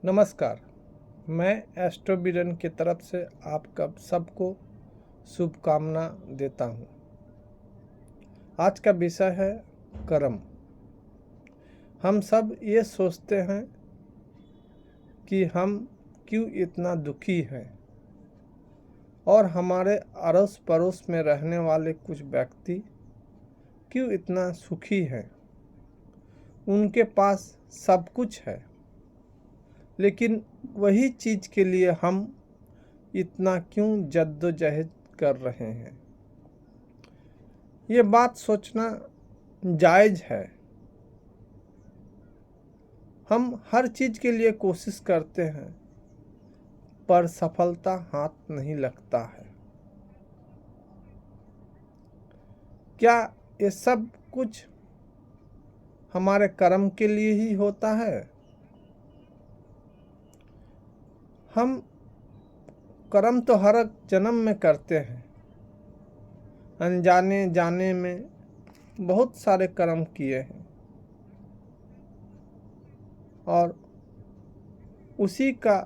नमस्कार। मैं एस्ट्रो बिरन की तरफ से आपका सबको शुभकामना देता हूँ। आज का विषय है कर्म। हम सब ये सोचते हैं कि हम क्यों इतना दुखी हैं और हमारे अड़ोस पड़ोस में रहने वाले कुछ व्यक्ति क्यों इतना सुखी हैं। उनके पास सब कुछ है, लेकिन वही चीज़ के लिए हम इतना क्यों जद्दोजहद कर रहे हैं। ये बात सोचना जायज़ है। हम हर चीज़ के लिए कोशिश करते हैं, पर सफलता हाथ नहीं लगता है। क्या ये सब कुछ हमारे कर्म के लिए ही होता है? हम कर्म तो हर जन्म में करते हैं। अनजाने जाने में बहुत सारे कर्म किए हैं और उसी का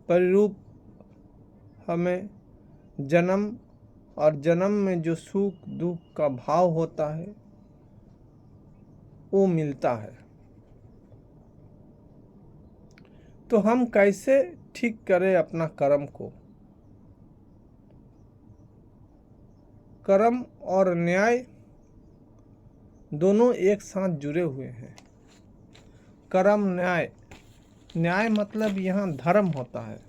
परिरूप हमें जन्म और जन्म में जो सुख दुख का भाव होता है वो मिलता है। तो हम कैसे ठीक करें अपना कर्म को? कर्म और न्याय दोनों एक साथ जुड़े हुए हैं। कर्म न्याय, न्याय मतलब यहाँ धर्म होता है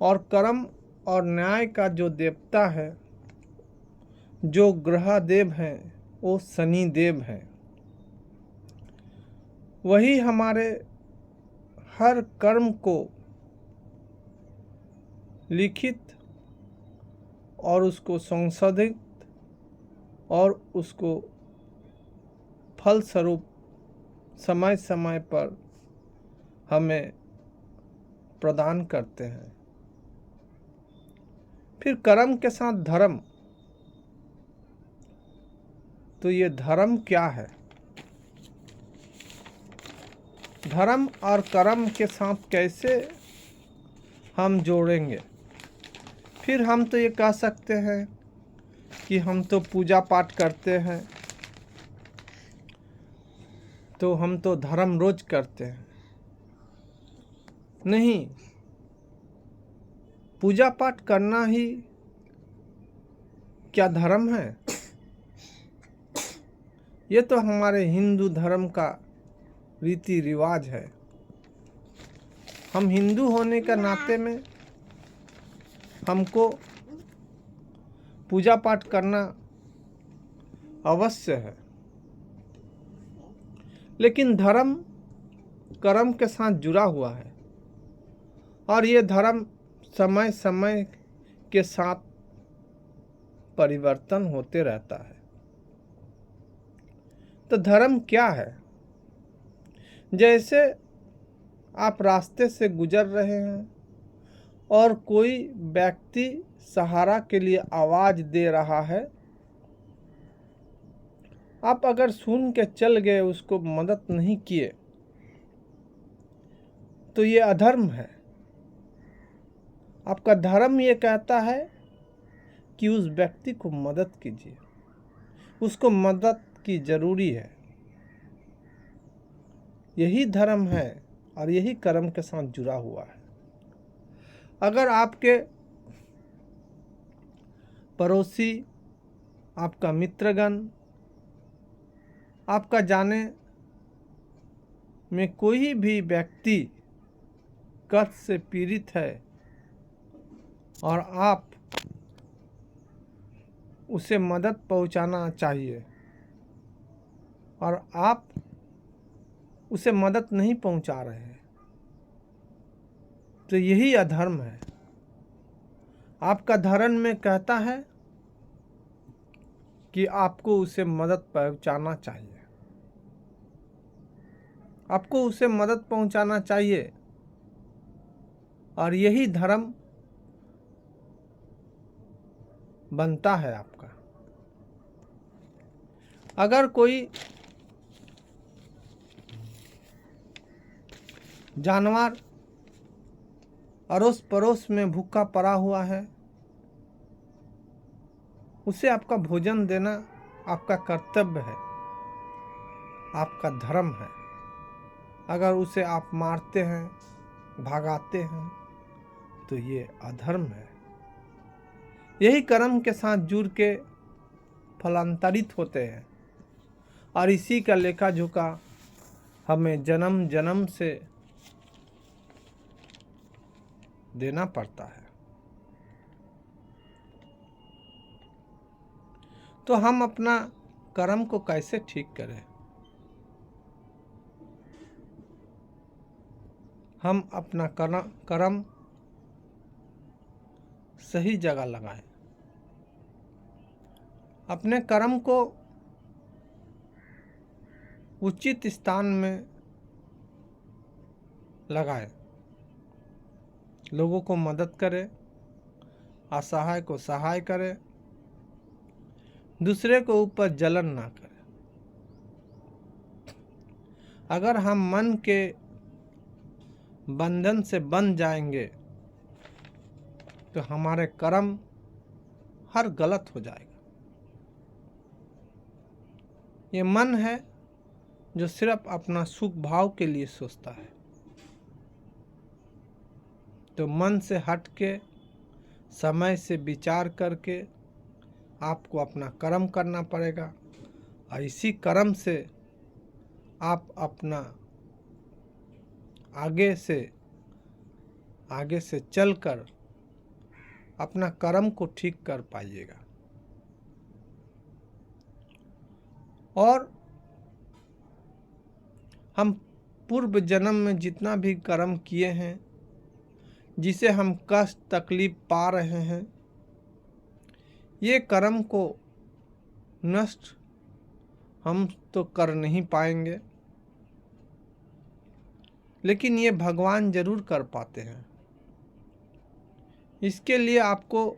और कर्म और न्याय का जो देवता है, जो ग्रह देव हैं, वो शनि देव हैं। वही हमारे हर कर्म को लिखित और उसको संशोधित और उसको फल स्वरूप समय समय पर हमें प्रदान करते हैं। फिर कर्म के साथ धर्म, तो ये धर्म क्या है? धर्म और कर्म के साथ कैसे हम जोड़ेंगे? फिर हम तो ये कह सकते हैं कि हम तो पूजा पाठ करते हैं, तो हम तो धर्म रोज करते हैं। नहीं, पूजा पाठ करना ही क्या धर्म है? ये तो हमारे हिंदू धर्म का रीति रिवाज है। हम हिंदू होने के नाते में हमको पूजा पाठ करना अवश्य है। लेकिन धर्म कर्म के साथ जुड़ा हुआ है और ये धर्म समय समय के साथ परिवर्तन होते रहता है। तो धर्म क्या है? जैसे आप रास्ते से गुजर रहे हैं और कोई व्यक्ति सहारा के लिए आवाज दे रहा है, आप अगर सुन के चल गए, उसको मदद नहीं किए, तो ये अधर्म है। आपका धर्म ये कहता है कि उस व्यक्ति को मदद कीजिए, उसको मदद की जरूरी है। यही धर्म है और यही कर्म के साथ जुड़ा हुआ है। अगर आपके पड़ोसी, आपका मित्रगण, आपका जाने में कोई भी व्यक्ति कष्ट से पीड़ित है और आप उसे मदद पहुंचाना चाहिए और आप उसे मदद नहीं पहुंचा रहे हैं, तो यही अधर्म है। आपका धर्म में कहता है कि आपको उसे मदद पहुंचाना चाहिए, आपको उसे मदद पहुंचाना चाहिए और यही धर्म बनता है आपका। अगर कोई जानवर अड़ोस पड़ोस में भूखा पड़ा हुआ है, उसे आपका भोजन देना आपका कर्तव्य है, आपका धर्म है। अगर उसे आप मारते हैं, भगाते हैं, तो ये अधर्म है। यही कर्म के साथ जुड़ के फलांतरित होते हैं और इसी का लेखा जोखा हमें जन्म जन्म से देना पड़ता है। तो हम अपना कर्म को कैसे ठीक करें? हम अपना कर्म सही जगह लगाएं। अपने कर्म को उचित स्थान में लगाएं। लोगों को मदद करें, असहाय को सहाय करें, दूसरे को ऊपर जलन ना करें। अगर हम मन के बंधन से बंध जाएंगे तो हमारे कर्म हर गलत हो जाएगा। ये मन है जो सिर्फ अपना सुख भाव के लिए सोचता है। तो मन से हट के समय से विचार करके आपको अपना कर्म करना पड़ेगा और इसी कर्म से आप अपना आगे से चलकर अपना कर्म को ठीक कर पाइएगा। और हम पूर्व जन्म में जितना भी कर्म किए हैं, जिसे हम कष्ट तकलीफ पा रहे हैं, ये कर्म को नष्ट हम तो कर नहीं पाएंगे, लेकिन ये भगवान जरूर कर पाते हैं। इसके लिए आपको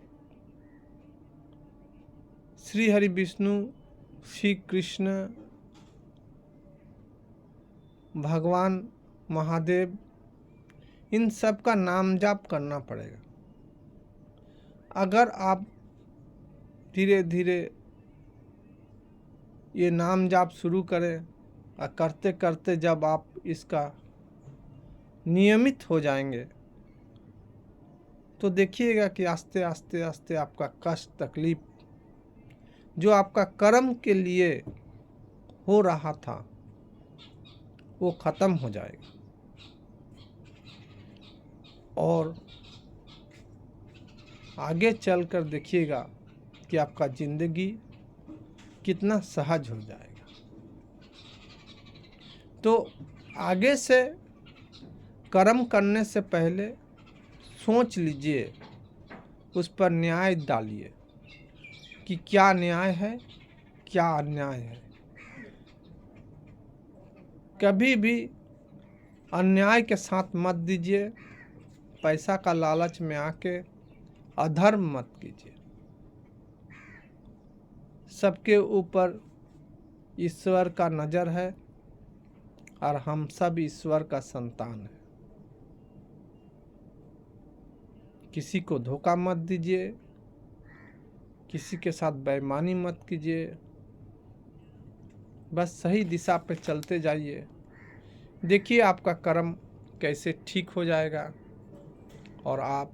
श्री हरि विष्णु, श्री कृष्ण, भगवान महादेव, इन सब का नाम जाप करना पड़ेगा। अगर आप धीरे धीरे ये नाम जाप शुरू करें और करते करते जब आप इसका नियमित हो जाएंगे तो देखिएगा कि आस्ते आस्ते आस्ते आपका कष्ट तकलीफ जो आपका कर्म के लिए हो रहा था वो खत्म हो जाएगा और आगे चलकर देखिएगा कि आपका जिंदगी कितना सहज हो जाएगा। तो आगे से कर्म करने से पहले सोच लीजिए, उस पर न्याय डालिए कि क्या न्याय है, क्या अन्याय है। कभी भी अन्याय के साथ मत दीजिए, पैसा का लालच में आके अधर्म मत कीजिए। सबके ऊपर ईश्वर का नज़र है और हम सब ईश्वर का संतान है। किसी को धोखा मत दीजिए, किसी के साथ बेईमानी मत कीजिए, बस सही दिशा पे चलते जाइए। देखिए आपका कर्म कैसे ठीक हो जाएगा और आप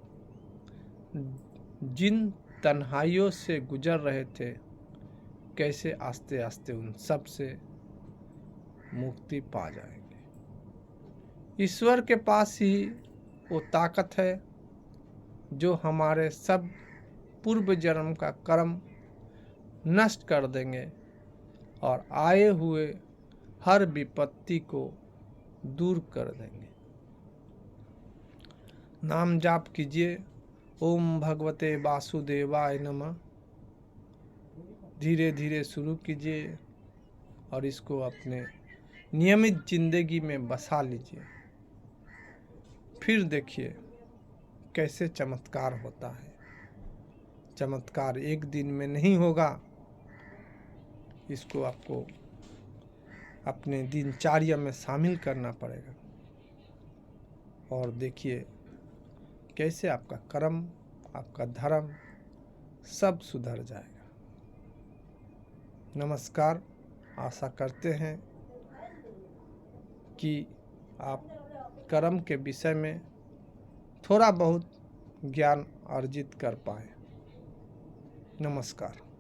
जिन तन्हाइयों से गुजर रहे थे कैसे आस्ते आस्ते उन सब से मुक्ति पा जाएंगे। ईश्वर के पास ही वो ताकत है जो हमारे सब पूर्व जन्म का कर्म नष्ट कर देंगे और आए हुए हर विपत्ति को दूर कर देंगे। नाम जाप कीजिए, ओम भगवते वासुदेवाय नमः। धीरे धीरे शुरू कीजिए और इसको अपने नियमित जिंदगी में बसा लीजिए। फिर देखिए कैसे चमत्कार होता है। चमत्कार एक दिन में नहीं होगा, इसको आपको अपने दिनचर्या में शामिल करना पड़ेगा। और देखिए कैसे आपका कर्म, आपका धर्म सब सुधर जाएगा। नमस्कार। आशा करते हैं कि आप कर्म के विषय में थोड़ा बहुत ज्ञान अर्जित कर पाए। नमस्कार।